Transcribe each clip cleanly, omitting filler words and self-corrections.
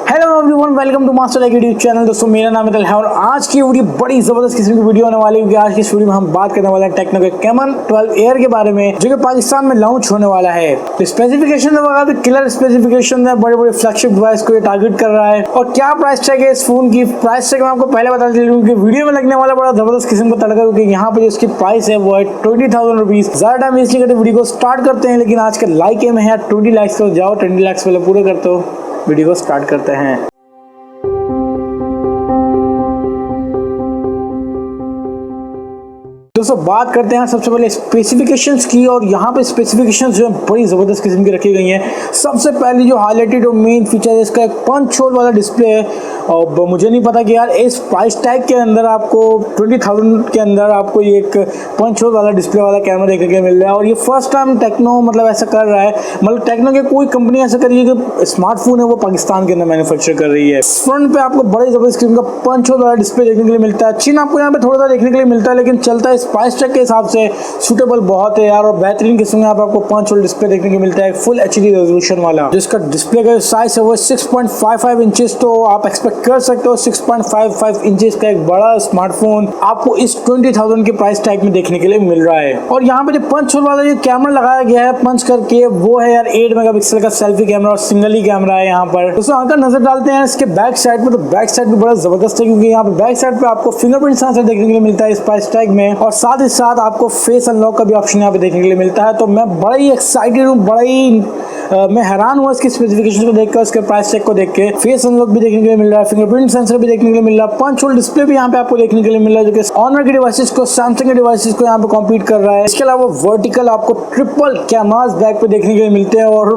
Hello everyone, welcome to मास्टरविथ YouTube channel. दोस्तों मेरा नाम है तलहा और आज की वीडियो बड़ी जबरदस्त किस्म की वीडियो होने वाली है क्योंकि आज की इस वीडियो में हम बात करने वाले हैं टेक्नो के कैमन 12 एयर के बारे में, जो कि पाकिस्तान में लॉन्च होने वाला है। तो स्पेसिफिकेशन वगैरह भी किलर स्पेसिफिकेशन है, बड़े बड़े फ्लैगशिप डिवाइस को ये टारगेट कर रहा है। और क्या प्राइस टैग है इस फोन की, प्राइस टैग मैं आपको पहले बता देती हूँ कि वीडियो में लगने वाला बड़ा जबरदस्त किस्म का तड़का, क्योंकि यहाँ पे जो इसकी प्राइस है वो है 20,000 रुपीज। ज्यादा टाइम वेस्ट नहीं करते, वीडियो को स्टार्ट करते हैं। लेकिन आज का लाइक एम है 20 लाइक्स को जाओ, 20 लाइक्स पहले पूरे करते हो, वीडियो को स्टार्ट करते हैं। दोस्तों बात करते हैं सबसे पहले स्पेसिफिकेशंस की, और यहाँ पे स्पेसिफिकेशंस जो है बड़ी ज़बरदस्त किस्म की रखी गई हैं। सबसे पहले जो हाईलाइटेड और मेन फीचर है इसका एक पंच होल वाला डिस्प्ले है। और मुझे नहीं पता कि यार इस प्राइस टैग के अंदर आपको 20,000 के अंदर आपको ये एक पंच होल वाला डिस्प्ले वाला कैमरा देखने के मिल रहा है। और ये फर्स्ट टाइम टेक्नो मतलब ऐसा कर रहा है, मतलब टेक्नो के कोई कंपनी ऐसा कर रही है कि स्मार्टफोन है वो पाकिस्तान के अंदर मैन्युफैक्चर कर रही है। फ्रंट पे आपको बड़ी ज़बरदस्त किस्म का पंच होल वाला डिस्प्ले देखने के लिए मिलता है। चिन्ह आपको यहाँ पे थोड़ा सा देखने के लिए मिलता है, लेकिन चलता है प्राइस टैग के हिसाब से सूटेबल बहुत है यार। और बेहतरीन किस्म में आपको पंच होल डिस्प्ले देखने को मिलता है, फुल एचडी रेजोल्यूशन वाला। जिसका डिस्प्ले का साइज है वो 6.55 इंचेस, तो आप एक्सपेक्ट कर सकते हो 6.55 इंचेस का एक बड़ा स्मार्टफोन आपको इस 20,000 के प्राइस टैग में देखने के लिए मिल रहा है। और यहाँ पे जो पंच होल वाला जो कैमरा लगाया गया है पंच करके, वो है यार 8 मेगापिक्सल का सेल्फी कैमरा और सिंगल ही कैमरा है यहाँ पर। दोस्तों अगर नजर डालते हैं इसके बैक साइड पे, तो बैक साइड भी बड़ा जबरदस्त है, क्योंकि यहाँ पे बैक साइड पे आपको फिंगरप्रिंट सेंसर देखने के लिए मिलता है इस प्राइस टैग में, और साथ ही साथ आपको फेस अनलॉक का भी ऑप्शन यहाँ पे देखने के लिए मिलता है। तो मैं बड़ा ही एक्साइटेड हूँ, बड़ा ही मैं हैरान हुआ इसकी स्पेसिफिकेशन को देखकर, उसके प्राइस टैग को देख के। फेस अनलॉक भी देखने के लिए मिल रहा है, फिंगरप्रिंट सेंसर भी देखने के लिए मिल रहा है, पंच होल डिस्प्ले भी यहाँ पे आपको देखने के लिए मिल रहा है, जो कि ऑनर के डिवाइसेस को, सैमसंग के डिवाइसेस को यहाँ पे कॉम्पीट कर रहा है। इसके अलावा वर्टिकल आपको ट्रिपल कैमरास बैक पे देखने के लिए मिलते हैं। और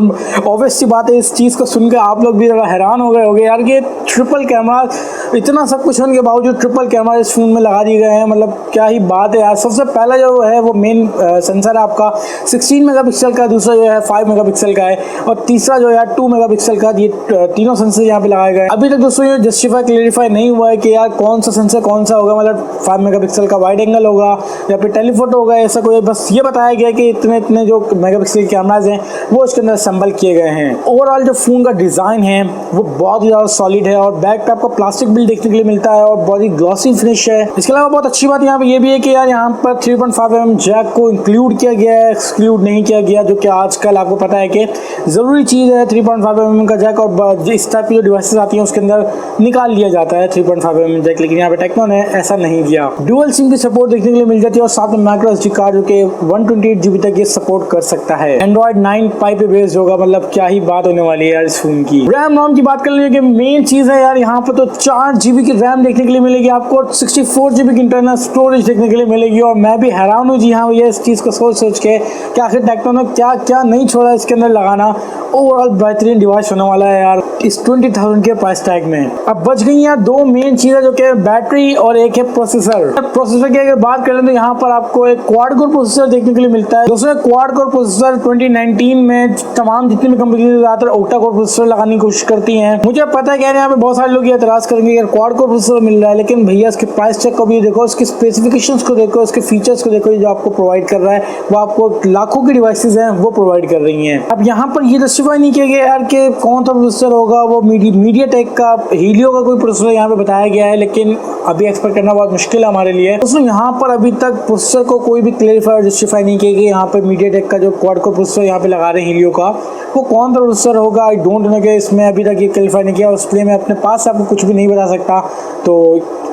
ऑब्वियस सी बात है, इस चीज को सुनकर आप लोग भी जरा हैरान हो गए होंगे यार कि ट्रिपल कैमरा, इतना सब कुछ होने के बावजूद ट्रिपल कैमरा इस फोन में लगा दिए गए हैं। मतलब क्या ही बात है यार। सबसे पहला जो है वो मेन सेंसर है आपका 16 मेगापिक्सल का, दूसरा जो है 5 मेगापिक्सल का है, और तीसरा जो है 2 मेगापिक्सल का। ये तीनों सेंसर यहाँ पे लगाए गए। अभी तक दोस्तों ये जस्टिफाई क्लेरिफाई नहीं हुआ है कि यार कौन सा सेंसर कौन सा होगा, मतलब 5 मेगापिक्सल का वाइड एंगल होगा या फिर टेलीफोटो होगा, ऐसा कोई। बस ये बताया गया कि इतने इतने जो मेगापिक्सल कैमराज हैं वो इसके अंदर असेंबल किए गए हैं। ओवरऑल जो फोन का डिजाइन है वो बहुत ही ज्यादा सॉलिड है, और बैक पे आपको प्लास्टिक बिल्ड देखने के लिए मिलता है और बहुत ही ग्लॉसी फिनिश है। इसके अलावा बहुत अच्छी बात यहाँ पे ये भी है कि यार यहाँ पर 3.5mm जैक को इंक्लूड किया गया है, एक्सक्लूड नहीं किया गया, जो कि आजकल आपको पता है कि जरूरी चीज है। 3.5mm का जैक, और इस टाइप की जो डिवाइसेस आती हैं उसके अंदर निकाल लिया जाता है 3.5mm जैक, लेकिन यहाँ पे टेक्नो ने ऐसा नहीं किया। डुअल सिम की सपोर्ट देखने के लिए मिल जाती है, और साथ में माइक्रो एसडी कार्ड जो कि 128 GB तक ये सपोर्ट कर सकता है। एंड्रॉइड 9 पाई पे बेस्ड होगा, मतलब क्या ही बात होने वाली है यार इस फोन की। रैम रोम की बात कर लीजिए, मेन चीज है यार यहाँ पे तो 4 GB की रैम देखने के लिए मिलेगी आपको, 64 GB की इंटरनल स्टोरेज देखने के लिए मिलेगी। और मैं भी हैरान हूँ जी हाँ भैया इस चीज को सोच के कि आखिर टेक्नो ने क्या क्या नहीं छोड़ा इसके अंदर लगाना। ओवरऑल बेहतरीन डिवाइस होने वाला है यार इस 20,000 के प्राइस टैग में। अब बच गई यार दो मेन चीजें, जो कि बैटरी और एक है प्रोसेसर। प्रोसेसर की अगर बात करें तो यहाँ पर आपको एक क्वाड कोर प्रोसेसर देखने के लिए मिलता है। दोस्तों क्वाड कोर प्रोसेसर 2019 में तमाम जितनी भी कंपनी ज्यादातर ओक्टा कोर प्रोसेसर लगाने की कोशिश करती हैं। मुझे पता है कि यहाँ पे बहुत सारे लोग एतराज करेंगे यार क्वाड कोर प्रोसेसर मिल रहा है, लेकिन भैया इसके प्राइस टैग को भी देखो, इसके स्पेसिफिकेशंस को देखो, इसके फीचर्स को देखो, जो आपको प्रोवाइड कर रहा है वो आपको लाखों की डिवाइसेज हैं वो प्रोवाइड कर रही हैं। अब यहाँ पर ये जस्टिफाई नहीं किया गया यार कि कौन सा प्रोसेसर होगा, वो मीडियाटेक का हीलियो का कोई प्रोसेसर यहाँ पे बताया गया है, लेकिन अभी एक्सपेक्ट करना बहुत मुश्किल है हमारे लिए। दोस्तों यहाँ पर अभी तक प्रोसेसर को कोई भी क्लेरिफाई और जस्टिफाई नहीं किया गया यहाँ पे मीडियाटेक का जो क्वाड कोर प्रोसेसर यहाँ पे लगा रहे हैं हीलियो का, वो कौन सा प्रोसेसर होगा आई डोंट नो कि इसमें अभी तक ये क्लेरिफाई नहीं किया, इसलिए मैं अपने पास आपको कुछ भी नहीं बता सकता। तो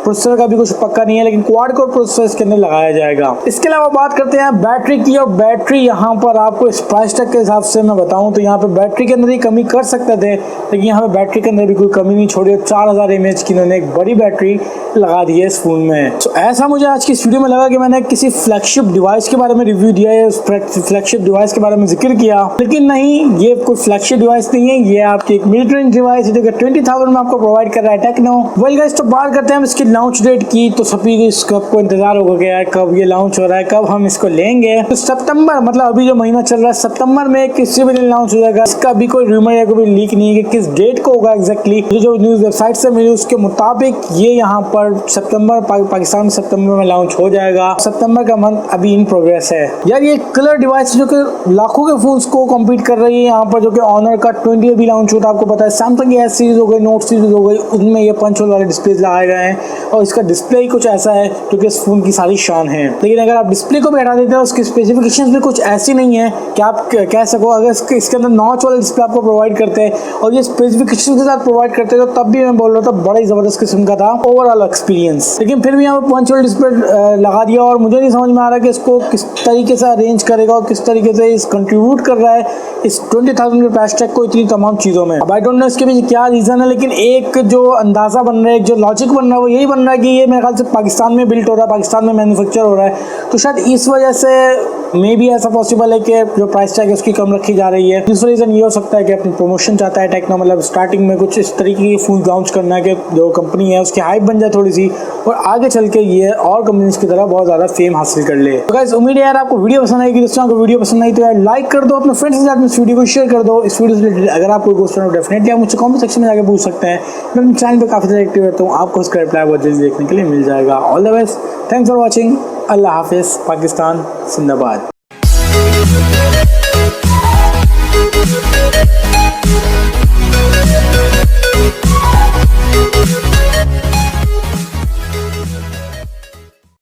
प्रोसेसर का भी कुछ पक्का नहीं है, लेकिन क्वाड कोर प्रोसेसर इसके अंदर लगाया जाएगा। इसके अलावा बात करते हैं बैटरी की, और बैटरी यहाँ पर आपको इस प्राइस टैग के हिसाब से मैं बताऊं तो यहाँ पे बैटरी के अंदर ही कमी कर सकते थे, लेकिन यहाँ पे बैटरी के अंदर भी कोई कमी नहीं छोड़ी। 4000 mAh की इन्होंने एक बड़ी बैटरी लगा दी है इस फोन में। तो ऐसा मुझे आज की इस वीडियो में लगा कि मैंने किसी फ्लैगशिप डिवाइस के बारे में रिव्यू दिया है, फ्लैगशिप डिवाइस के बारे में जिक्र किया, लेकिन नहीं, ये कोई फ्लैगशिप डिवाइस नहीं है, ये आपकी एक मिड रेंज डिवाइस है जो कि 20,000 में आपको प्रोवाइड कर रहा है टेक्नो। वेल गाइस, तो बात करते हैं हम इसकी लॉन्च डेट की। तो सभी इसको इंतजार होगा कि यार कब ये लॉन्च हो रहा है, कब हम इसको लेंगे। तो सितंबर, मतलब अभी जो महीना चल रहा है सितंबर में किसी भी दिन लॉन्च हो जाएगा। इसका अभी कोई रूमर या कोई लीक नहीं है कि किस डेट को होगा एग्जैक्टली, जो न्यूज़ वेबसाइट से मिली उसके मुताबिक ये यहाँ पर सितंबर पाकिस्तान में सितंबर में लॉन्च हो जाएगा। सितंबर का मंथ अभी इन प्रोग्रेस है। यार ये कलर डिवाइस जो कि लाखों के फोन्स को कम्पीट कर रही है यहाँ पर, जो कि ऑनर का 20 अभी लॉन्च होता है, आपको पता है। सैमसंग की एस सीरीज हो गई, नोट सीरीज हो गई, उनमें ये पंच होल वाले डिस्प्लेज लगाए गए हैं और इसका डिस्प्ले ही कुछ ऐसा है जो कि इस फोन की सारी शान है। लेकिन अगर आप डिस्प्ले को भी हटा देते हैं, उसकी स्पेसिफिकेशंस भी कुछ ऐसी नहीं है कि आप कह सको। अगर इसके अंदर नॉच वाला डिस्प्ले आपको प्रोवाइड करते हैं और ये स्पेसिफिकेशन के साथ प्रोवाइड करते हैं, तो तब भी मैं बोल रहा था बड़ा ही जबरदस्त किस्म का था ओवरऑल एक्सपीरियंस। लेकिन फिर भी यहाँ पर पंच वाला डिस्प्ले लगा दिया और मुझे नहीं समझ में आ रहा कि इसको किस तरीके से अरेंज करेगा और किस तरीके से इस कंट्रीब्यूट कर रहा है इस 20,000 के प्राइस टैग को इतनी तमाम चीज़ों में। अब आई डोंट नो इसके पीछे क्या रीज़न है, लेकिन एक जो अंदाज़ा बन रहा है, एक जो लॉजिक बन रहा है, वो यही बन रहा है कि ये मेरे ख्याल से पाकिस्तान में बिल्ट हो रहा है, पाकिस्तान में मैन्युफैक्चर हो रहा है, तो शायद इस वजह से मे भी ऐसा पॉसिबल है कि जो प्राइस टैग है उसकी कम रखी जा रही है। दूसरा रीज़न ये हो सकता है कि अपनी प्रमोशन चाहता है टेक्नो, मतलब स्टार्टिंग में कुछ इस तरीके की फोन लॉन्च करना है कि जो कंपनी है उसकी हाइप बन जाए थोड़ी सी और आगे चल के ये और कंपनीज की तरह बहुत ज़्यादा फेम हासिल कर ले। तो गाइस उम्मीद है यार आपको वीडियो पसंद आएगी। दोस्तों को वीडियो पसंद आई तो यार लाइक कर दो, अपने फ्रेंड्स के साथ में इस वीडियो को शेयर कर दो। इस वीडियो से रिलेटेड अगर आपको कोई क्वेश्चन हो डेफिनेटली आप मुझसे कमेंट सेक्शन में जाकर पूछ सकते हैं। मैं अपने चैनल पर काफ़ी ज़्यादा एक्टिव रहता हूँ, आपको उसका रिप्लाई बहुत जल्दी देखने के लिए मिल जाएगा। All the best, thanks for watching, अल्लाह हाफिज़, पाकिस्तान जिंदाबाद।